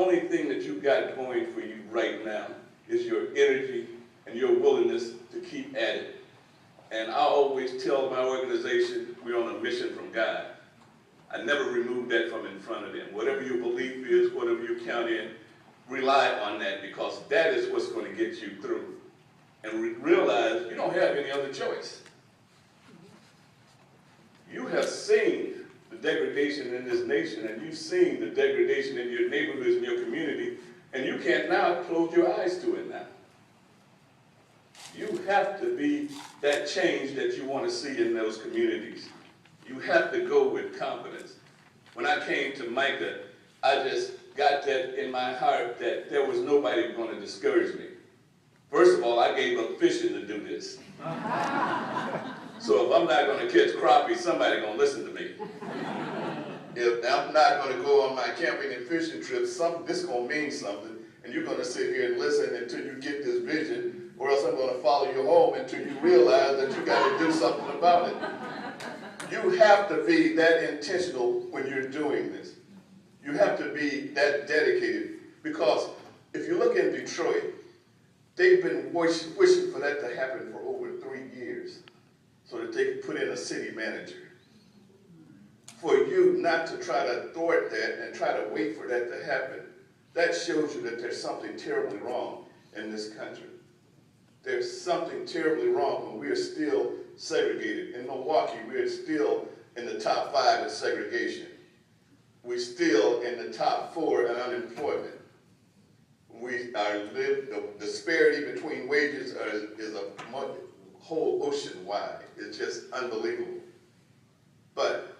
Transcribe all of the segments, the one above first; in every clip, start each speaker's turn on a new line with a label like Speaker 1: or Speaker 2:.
Speaker 1: only thing that you got going for you right now is your energy and your willingness to keep at it. And I always tell my organization, we're on a mission from God. I never remove that from in front of them. Whatever your belief is, whatever you count in, rely on that, because that is what's going to get you through. And realize you don't have any other choice. You have seen the degradation in this nation, and you've seen the degradation in your neighborhoods and your community, and you can't now close your eyes to it now. You have to be that change that you want to see in those communities. You have to go with confidence. When I came to Micah, I just got that in my heart that there was nobody going to discourage me. First of all, I gave up fishing to do this. So if I'm not going to catch crappie, somebody's going to listen to me. If I'm not going to go on my camping and fishing trips, this is going to mean something, and you're going to sit here and listen until you get this vision, or else I'm going to follow you home until you realize that you got to do something about it. You have to be that intentional when you're doing this. You have to be that dedicated, because if you look in Detroit, they've been wishing for that to happen for over 3 years so that they could put in a city manager. For you not to try to thwart that and try to wait for that to happen, that shows you that there's something terribly wrong in this country. There's something terribly wrong when we're still segregated. In Milwaukee, we're still in the top 5 in segregation. We're still in the top 4 in unemployment. The disparity between wages is a whole ocean wide. It's just unbelievable. But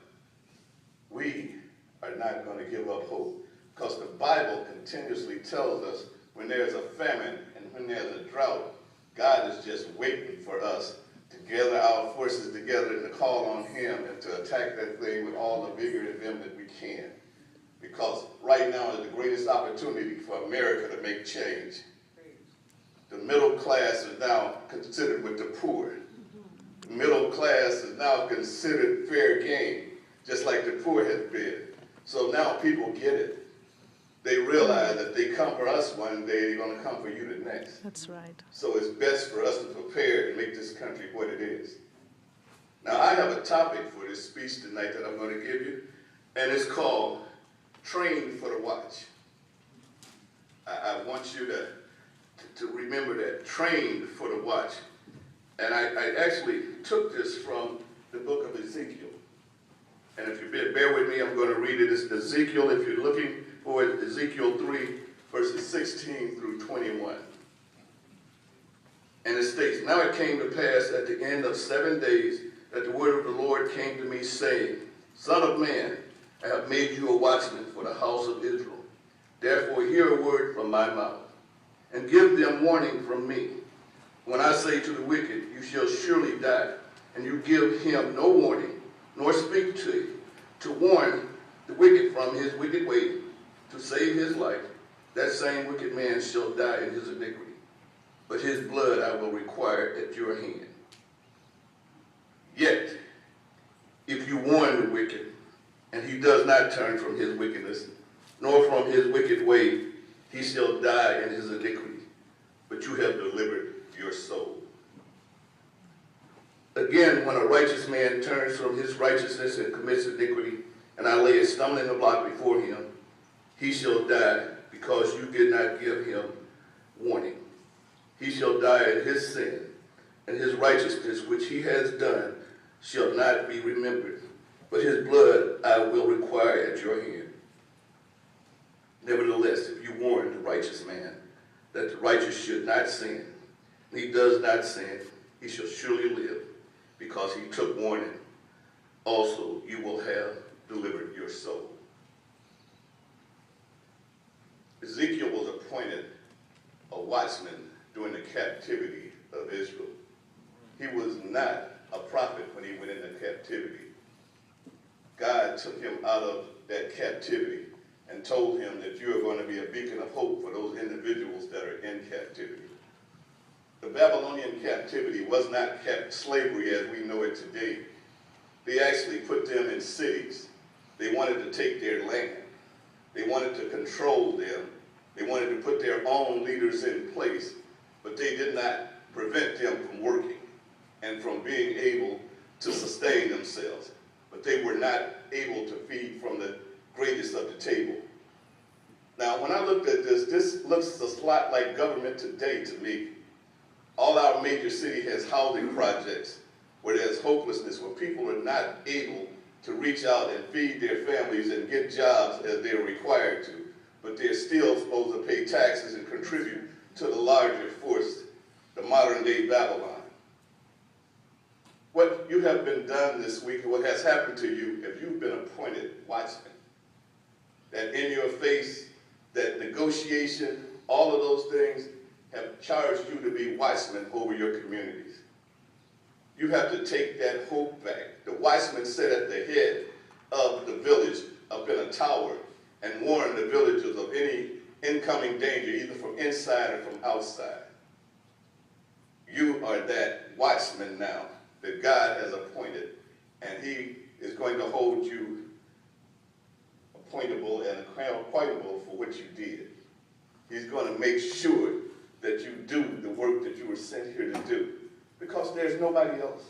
Speaker 1: we are not going to give up hope, because the Bible continuously tells us when there's a famine and when there's a drought, God is just waiting for us to gather our forces together and to call on him and to attack that thing with all the vigor in them that we can. Because right now is the greatest opportunity for America to make change. The middle class is now considered with the poor. The middle class is now considered fair game, just like the poor has been. So now people get it. They realize that they come for us one day, they're going to come for you the next.
Speaker 2: That's right.
Speaker 1: So it's best for us to prepare and make this country what it is. Now, I have a topic for this speech tonight that I'm going to give you, and it's called Train for the Watch. I want you to remember that, train for the watch. And I actually took this from the book of Ezekiel. And if you bear with me, I'm going to read it. It's Ezekiel, if you're looking for it, Ezekiel 3, verses 16 through 21. And it states, "Now it came to pass at the end of 7 days that the word of the Lord came to me, saying, Son of man, I have made you a watchman for the house of Israel. Therefore hear a word from my mouth, and give them warning from me. When I say to the wicked, you shall surely die, and you give him no warning, nor speak to him, to warn the wicked from his wicked way, to save his life, that same wicked man shall die in his iniquity. But his blood I will require at your hand. Yet, if you warn the wicked, and he does not turn from his wickedness, nor from his wicked way, he shall die in his iniquity, but you have delivered your soul. Again, when a righteous man turns from his righteousness and commits iniquity, and I lay a stumbling block before him, he shall die, because you did not give him warning. He shall die in his sin, and his righteousness which he has done shall not be remembered, but his blood I will require at your hand. Nevertheless, if you warn the righteous man that the righteous should not sin, and he does not sin, he shall surely live, because he took warning. Also, you will have delivered your soul." Ezekiel was appointed a watchman during the captivity of Israel. He was not a prophet when he went into captivity. God took him out of that captivity and told him that you are going to be a beacon of hope for those individuals that are in captivity. The Babylonian captivity was not slavery as we know it today. They actually put them in cities. They wanted to take their land. They wanted wanted to control them. They wanted to put their own leaders in place, but they did not prevent them from working and from being able to sustain themselves. But they were not able to feed from the greatest of the table. Now, when I looked at this looks a lot like government today to me. All our major city has housing projects where there's hopelessness, where people are not able to reach out and feed their families and get jobs as they're required to, but they're still supposed to pay taxes and contribute to the larger force, the modern day Babylon. What you have been done this week, what has happened to you, if you've been appointed watchman, that in your face, that negotiation, all of those things have charged you to be watchmen over your communities. You have to take that hope back. The watchman sat at the head of the village up in a tower and warned the villagers of any incoming danger, either from inside or from outside. You are that watchman now that God has appointed, and he is going to hold you appointable and accountable for what you did. He's going to make sure that you do the work that you were sent here to do, because there's nobody else.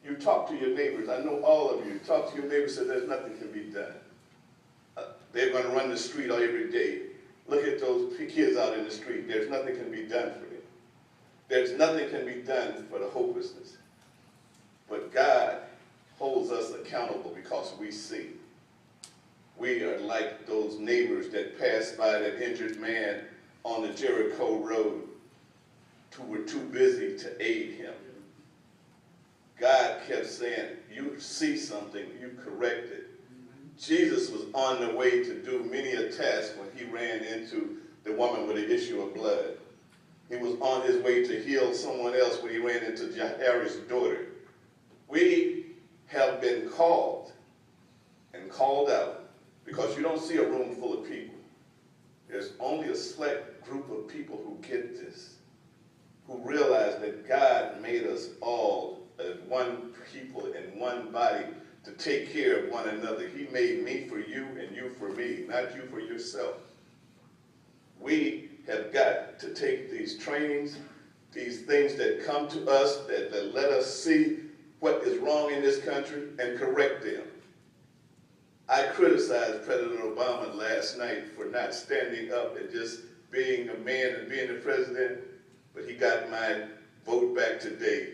Speaker 1: You talk to your neighbors. I know all of you. Talk to your neighbors and say there's nothing can be done. They're going to run the street every day. Look at those kids out in the street. There's nothing can be done for them. There's nothing can be done for the hopelessness. But God holds us accountable because we see. We are like those neighbors that passed by that injured man on the Jericho road who were too busy to aid him. God kept saying, you see something, you correct it. Jesus was on the way to do many a task when he ran into the woman with the issue of blood. He was on his way to heal someone else when he ran into Jairus' daughter. We have been called and called out because you don't see a room full of people. There's only a select group of people who get this, who realize that God made us all as one people in one body to take care of one another. He made me for you and you for me, not you for yourself. We have got to take these trainings, these things that come to us that let us see what is wrong in this country and correct them. I criticized President Obama last night for not standing up and just being a man and being the president, but he got my vote back today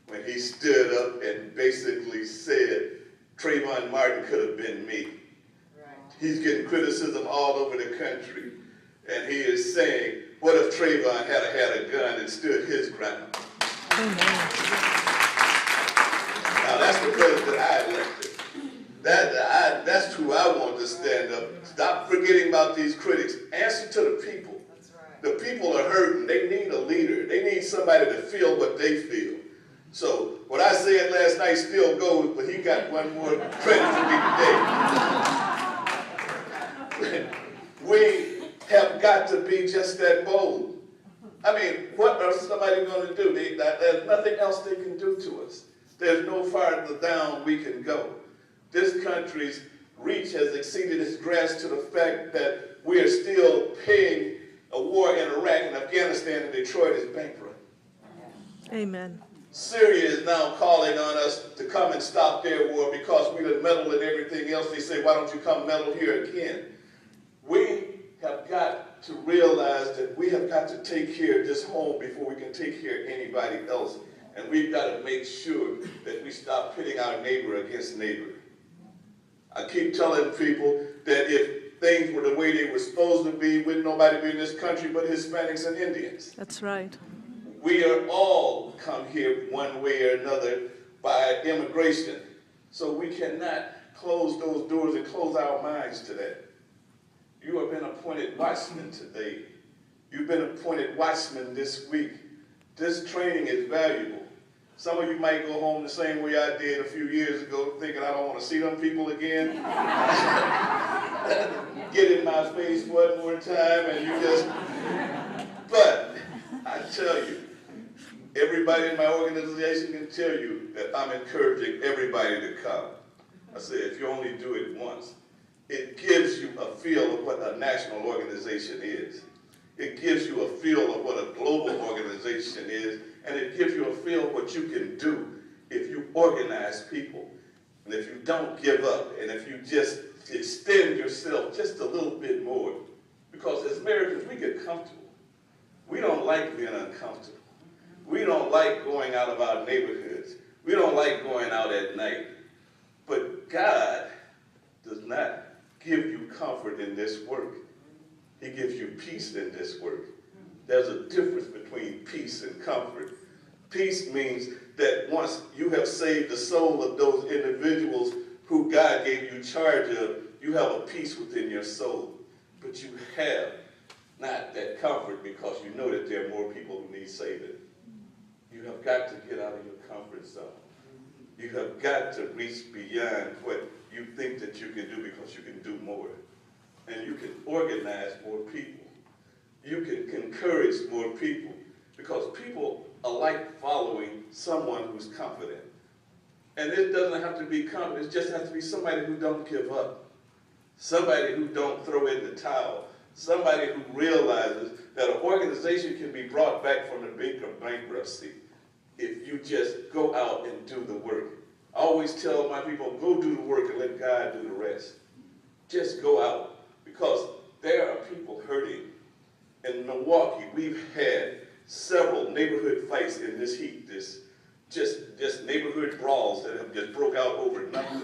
Speaker 1: when he stood up and basically said, Trayvon Martin could have been me. Right. He's getting criticism all over the country, and he is saying, what if Trayvon had a gun and stood his ground? Amen. Now that's the president I elected. That's who I want to stand up. Stop forgetting about these critics. Answer to the people. That's right. The people are hurting. They need a leader. They need somebody to feel what they feel. So what I said last night still goes, but he got one more credit for me today. We have got to be just that bold. I mean, what are somebody going to do? There's nothing else they can do to us. There's no farther down we can go. This country's reach has exceeded its grasp to the fact that we are still paying a war in Iraq and Afghanistan, and Detroit is bankrupt. Amen. Syria is now calling on us to come and stop their war because we done meddled in everything else. They say, why don't you come meddle here again? We have got to realize that we have got to take care of this home before we can take care of anybody else. And we've got to make sure that we stop pitting our neighbor against neighbor. I keep telling people that if things were the way they were supposed to be, wouldn't nobody be in this country but Hispanics and Indians. That's right. We are all come here one way or another by immigration. So we cannot close those doors and close our minds to that. You have been appointed watchmen today. You've been appointed watchmen this week. This training is valuable. Some of you might go home the same way I did a few years ago, thinking I don't want to see them people again. Get in my face one more time and you just... But I tell you, everybody in my organization can tell you that I'm encouraging everybody to come. I say, if you only do it once, it gives you feel of what a national organization is. It gives you a feel of what a global organization is, and it gives you a feel of what you can do if you organize people, and if you don't give up, and if you just extend yourself just a little bit more. Because as Americans, we get comfortable. We don't like being uncomfortable. We don't like going out of our neighborhoods. We don't like going out at night. But God does not give you comfort in this work. He gives you peace in this work. There's a difference between peace and comfort. Peace means that once you have saved the soul of those individuals who God gave you charge of, you have a peace within your soul. But you have not that comfort because you know that there are more people who need saving. You have got to get out of your comfort zone. You have got to reach beyond what you think that you can do because you can do more. And you can organize more people. You can encourage more people because people are like following someone who's confident. And it doesn't have to be confident, it just has to be somebody who don't give up. Somebody who don't throw in the towel. Somebody who realizes that an organization can be brought back from the brink of bankruptcy if you just go out and do the work. I always tell my people, go do the work and let God do the rest. Just go out, because there are people hurting. In Milwaukee, we've had several neighborhood fights in this heat, just neighborhood brawls that have just broke out over nothing.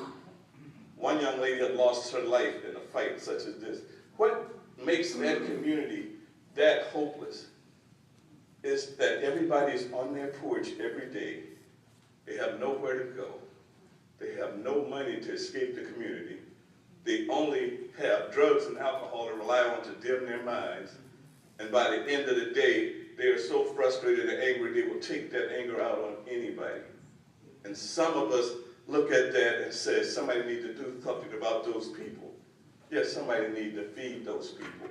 Speaker 1: One young lady had lost her life in a fight such as this. What makes that community that hopeless is that everybody is on their porch every day. They have nowhere to go. They have no money to escape the community. They only have drugs and alcohol to rely on to dim their minds. And by the end of the day, they are so frustrated and angry, they will take that anger out on anybody. And some of us look at that and say, somebody needs to do something about those people. Yes, somebody needs to feed those people.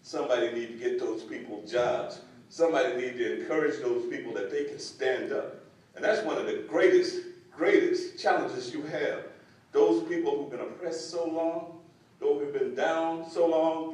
Speaker 1: Somebody needs to get those people jobs. Somebody needs to encourage those people that they can stand up. And that's one of the greatest challenges you have. Those people who've been oppressed so long, those who've been down so long,